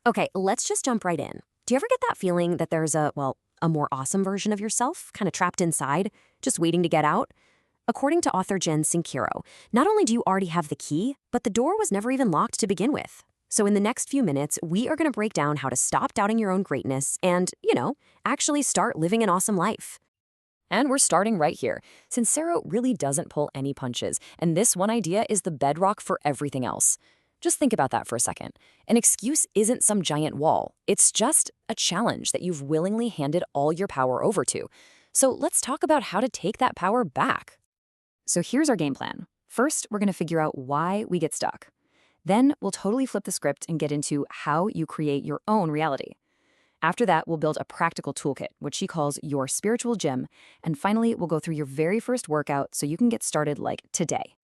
Okay, let's just jump right in. Do you ever get that feeling that there's a more awesome version of yourself, kind of trapped inside, just waiting to get out? According to author Jen Sincero, not only do you already have the key, but the door was never even locked to begin with. So in the next few minutes, we are going to break down how to stop doubting your own greatness and, actually start living an awesome life. And we're starting right here. Sincero really doesn't pull any punches, and this one idea is the bedrock for everything else. Just think about that for a second. An excuse isn't some giant wall. It's just a challenge that you've willingly handed all your power over to. So let's talk about how to take that power back. So here's our game plan. First, we're going to figure out why we get stuck. Then we'll totally flip the script and get into how you create your own reality. After that, we'll build a practical toolkit, which she calls your spiritual gym. And finally, we'll go through your very first workout so you can get started like today.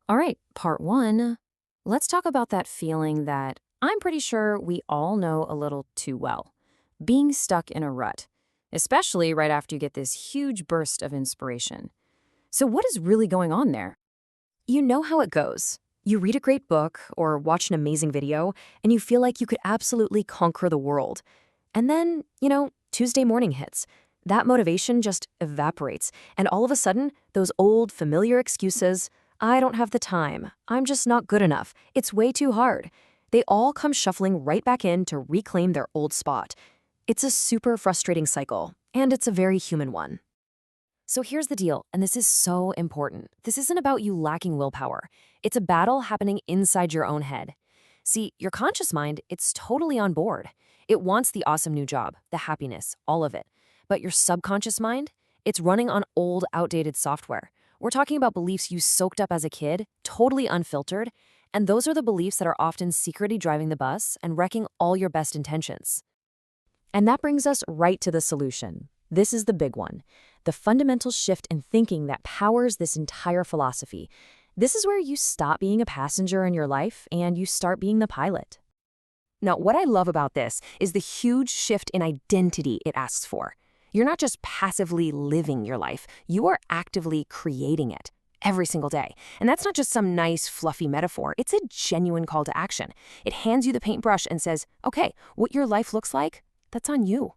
All right, part one. Let's talk about that feeling that I'm pretty sure we all know a little too well. Being stuck in a rut, especially right after you get this huge burst of inspiration. So what is really going on there? You know how it goes. You read a great book or watch an amazing video, and you feel like you could absolutely conquer the world. And then, Tuesday morning hits. That motivation just evaporates, and all of a sudden, those old, familiar excuses, I don't have the time, I'm just not good enough, it's way too hard, they all come shuffling right back in to reclaim their old spot. It's a super frustrating cycle, and it's a very human one. So here's the deal, and this is so important. This isn't about you lacking willpower. It's a battle happening inside your own head. See, your conscious mind, it's totally on board. It wants the awesome new job, the happiness, all of it. But your subconscious mind, it's running on old, outdated software. We're talking about beliefs you soaked up as a kid, totally unfiltered, and those are the beliefs that are often secretly driving the bus and wrecking all your best intentions. And that brings us right to the solution. This is the big one. The fundamental shift in thinking that powers this entire philosophy. This is where you stop being a passenger in your life and you start being the pilot. Now, what I love about this is the huge shift in identity it asks for. You're not just passively living your life, you are actively creating it every single day. And that's not just some nice, fluffy metaphor. It's a genuine call to action. It hands you the paintbrush and says, okay, what your life looks like, that's on you.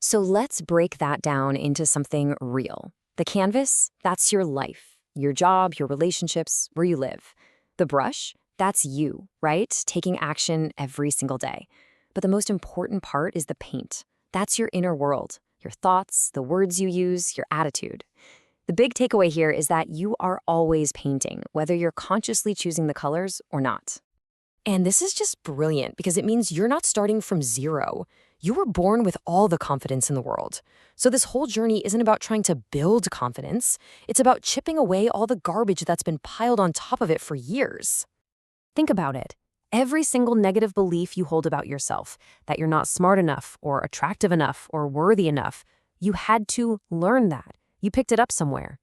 So let's break that down into something real. The canvas, that's your life, your job, your relationships, where you live. The brush, that's you, right? Taking action every single day. But the most important part is the paint. That's your inner world, your thoughts, the words you use, your attitude. The big takeaway here is that you are always painting, whether you're consciously choosing the colors or not. And this is just brilliant because it means you're not starting from zero. You were born with all the confidence in the world. So this whole journey isn't about trying to build confidence. It's about chipping away all the garbage that's been piled on top of it for years. Think about it. Every single negative belief you hold about yourself, that you're not smart enough or attractive enough or worthy enough, you had to learn that. You picked it up somewhere.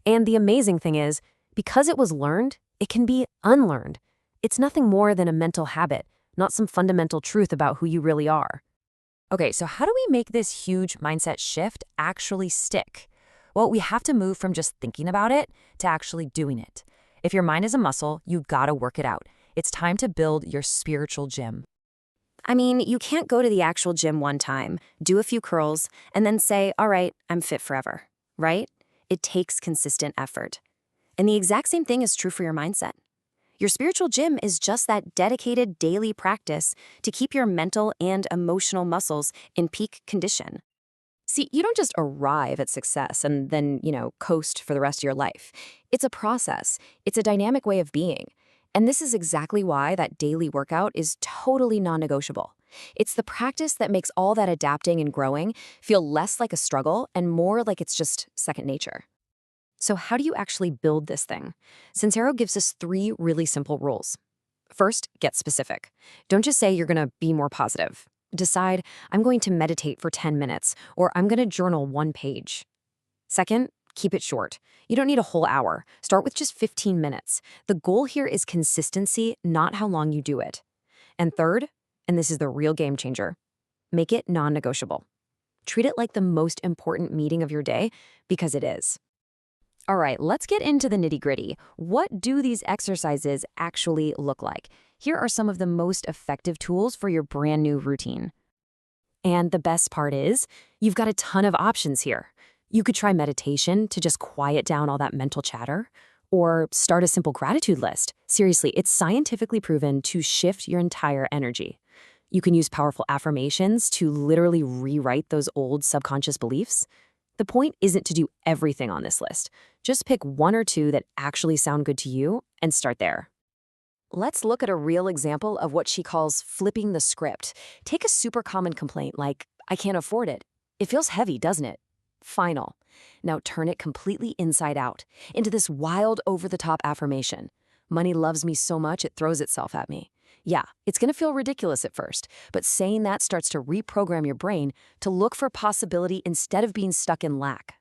And the amazing thing is, because it was learned, it can be unlearned. It's nothing more than a mental habit, not some fundamental truth about who you really are. Okay, so how do we make this huge mindset shift actually stick? Well, we have to move from just thinking about it to actually doing it. If your mind is a muscle, you gotta work it out. It's time to build your spiritual gym. I mean, you can't go to the actual gym one time, do a few curls, and then say, all right, I'm fit forever, right? It takes consistent effort. And the exact same thing is true for your mindset. Your spiritual gym is just that dedicated daily practice to keep your mental and emotional muscles in peak condition. See, you don't just arrive at success and then, coast for the rest of your life. It's a process. It's a dynamic way of being. And this is exactly why that daily workout is totally non-negotiable. It's the practice that makes all that adapting and growing feel less like a struggle and more like it's just second nature. So how do you actually build this thing? Sincero gives us 3 really simple rules. First, get specific. Don't just say you're going to be more positive. Decide, I'm going to meditate for 10 minutes, or I'm going to journal 1 page. Second, keep it short. You don't need a whole hour. Start with just 15 minutes. The goal here is consistency, not how long you do it. And third, and this is the real game changer, make it non-negotiable. Treat it like the most important meeting of your day, because it is. All right, let's get into the nitty-gritty. What do these exercises actually look like? Here are some of the most effective tools for your brand new routine. And the best part is, you've got a ton of options here. You could try meditation to just quiet down all that mental chatter, or start a simple gratitude list. Seriously, it's scientifically proven to shift your entire energy. You can use powerful affirmations to literally rewrite those old subconscious beliefs. The point isn't to do everything on this list. Just pick one or two that actually sound good to you and start there. Let's look at a real example of what she calls flipping the script. Take a super common complaint like, I can't afford it. It feels heavy, doesn't it? Final. Now turn it completely inside out into this wild, over-the-top affirmation. Money loves me so much it throws itself at me. Yeah, it's going to feel ridiculous at first, but saying that starts to reprogram your brain to look for possibility instead of being stuck in lack.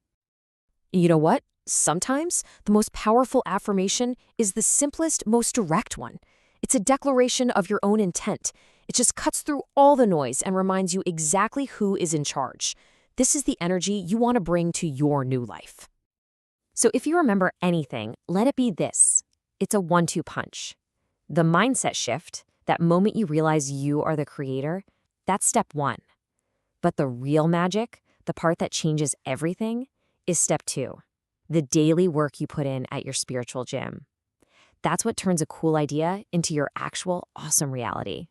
You know what? Sometimes the most powerful affirmation is the simplest, most direct one. It's a declaration of your own intent. It just cuts through all the noise and reminds you exactly who is in charge. This is the energy you want to bring to your new life. So if you remember anything, let it be this. It's a 1-2 punch. The mindset shift, that moment you realize you are the creator, that's step 1. But the real magic, the part that changes everything, is step 2. The daily work you put in at your spiritual gym. That's what turns a cool idea into your actual awesome reality.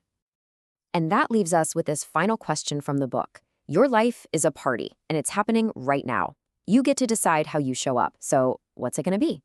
And that leaves us with this final question from the book. Your life is a party, and it's happening right now. You get to decide how you show up. So what's it going to be?